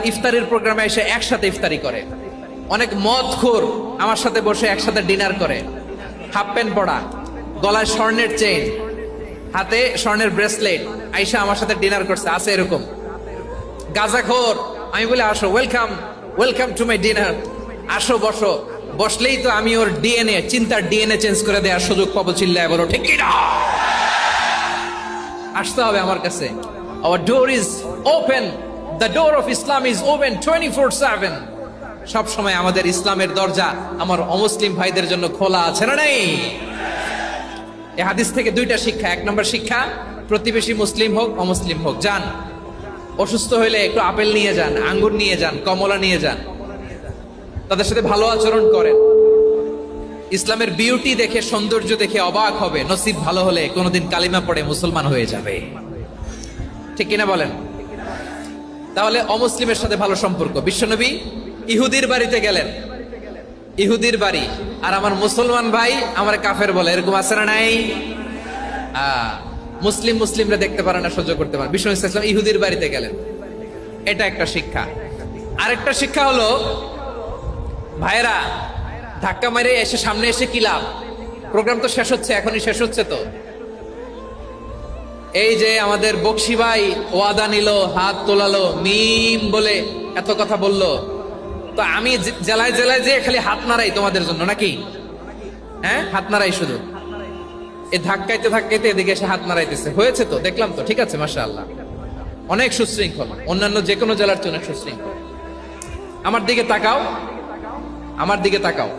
ইফতারির প্রোগ্রামে এসে একসাথে ইফতারি করে, অনেক মদখোর আমার সাথে বসে একসাথে ডিনার করে, হাফ প্যান্ট পরা, গলায় স্বর্ণের চেইন, হাতে স্বর্ণের ব্রেসলেট, আইসা আমার সাথে ডিনার করছে, আছে এরকম গাঁজাখোর। আমি বলে আসো, welcome welcome to my dinner, আসো বসো। বসলেই তো আমি ওর ডিএনএ, চিন্তার ডিএনএ চেঞ্জ করে দেওয়ার সুযোগ পাবো। চিল্লায় বলো ঠিক কি না? আসতে হবে আমার কাছে। Our door is open. The door of Islam is open 24/7. সব সময় আমাদের ইসলামের দরজা আমার অমুসলিম ভাইদের জন্য খোলা আছে না নাই? এই হাদিস থেকে দুইটা শিক্ষা। এক নম্বর শিক্ষা, প্রতিবেশী মুসলিম হোক অমুসলিম হোক, যান, অসুস্থ হইলে একটু আপেল নিয়ে যান, আঙ্গুর নিয়ে যান, কমলা নিয়ে যান, তাদের সাথে ভালো আচরণ করেন। ইসলামের বিউটি দেখে, সৌন্দর্য দেখে অবাক হবে, নসিব ভালো হলে কোনোদিন কালিমা পড়ে মুসলমান হয়ে যাবে। ঠিক কিনা বলেন? তাহলে অমুসলিমের সাথে ভালো সম্পর্ক। বিশ্বনবী ইহুদির বাড়িতে গেলেন, ইহুদির বাড়ি, আর আমার মুসলমান ভাই আমার কাফের বলে, এরকম আছে না নাই? মুসলিম মুসলিমরা দেখতে পারে না, সহ্য করতে পারে। বিশ্বনবী সাল্লাল্লাহু আলাইহি ওয়াসাল্লাম ইহুদির বাড়িতে গেলেন, এটা একটা শিক্ষা। আরেকটা শিক্ষা হলো, ভাইরা ধাক্কা মেরে এসে সামনে এসে কি লাভ? প্রোগ্রাম তো শেষ হচ্ছে, এখনই শেষ হচ্ছে। তো এই যে আমাদের বকশি ভাই ওয়াদা নিল, হাত তোলালো, মিম বলে এত কথা বললো, তো আমি জেলায় জেলায় যে খালি হাত নাড়াই তোমাদের জন্য নাকি? হ্যাঁ, হাত নাড়াই শুধু। এই ধাক্কাইতে ধাক্কাইতে এদিকে এসে হাত নাড়াইতেছে, হয়েছে তো, দেখলাম তো, ঠিক আছে, মাশাআল্লাহ, অনেক সুশৃঙ্খল, অন্যান্য যে কোনো জেলার চেয়ে অনেক সুশৃঙ্খল। আমার দিকে তাকাও, আমার দিকে তাকাও,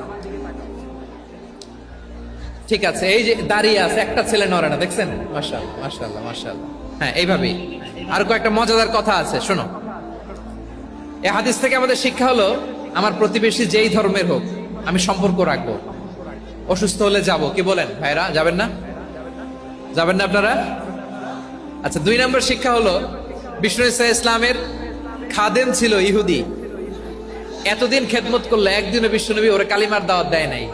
ঠিক আছে। এই যে দাঁড়িয়ে আছে, একটা ছেলে নড়ে না, দেখছেন? মাশাআল্লাহ মাশাআল্লাহ মাশাআল্লাহ। হ্যাঁ, এইভাবেই। আর কয়েকটা মজাদার কথা আছে, শোনো। এই হাদিস থেকে আমাদের শিক্ষা হলো, আমার প্রতিবেশী যেই ধর্মের হোক আমি সম্পর্ক রাখবো। অসুস্থ হলে যাব, কি বলেন ভাইরা? যাবেন না? যাবেন না আপনারা? আচ্ছা, 2 নম্বর শিক্ষা হলো, বিষ্ণু ইসলামের খাদেম ছিল ইহুদি, এতদিন খেদমত করলো, একদিনও বিশ্বনবী ওরে কালিমার দাওয়াত দেয় নাই।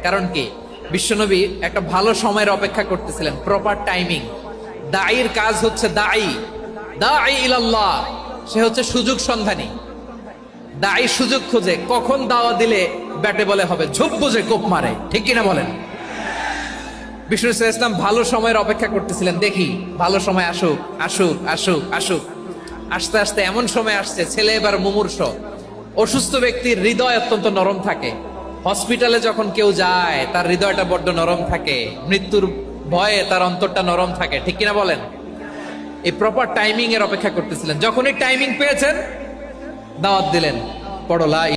কারণ কি? বিশ্বনবী একটা ভালো সময়ের অপেক্ষা করতেছিলেন, প্রপার টাইমিং। দাঈর কাজ হচ্ছে দাঈ ইলাল্লাহ, সে হচ্ছে সুযোগ সন্ধানী। দাঈ সুযোগ খোঁজে, কখন দাওয়া দিলে ব্যাটে বলে হবে, ঝোপ বুঝে কোপ মারে, ঠিক কিনা বলেন? বিষ্ণু ইসলাম ভালো সময়ের অপেক্ষা করতেছিলেন, দেখি ভালো সময় আসুক আসুক আসুক আসুক। আস্তে আস্তে এমন সময় আসছে, ছেলে এবার মুমূর্ষ। অসুস্থ ব্যক্তির হৃদয় অত্যন্ত নরম থাকে। হসপিটালে যখন কেউ যায় তার হৃদয়টা বড্ড নরম থাকে, মৃত্যুর ভয়ে তার অন্তরটা নরম থাকে, ঠিক কিনা বলেন? এই প্রপার টাইমিং এর অপেক্ষা করতেছিলেন। যখনই টাইমিং পেয়েছেন, দাওয়াত দিলেন, পড়লা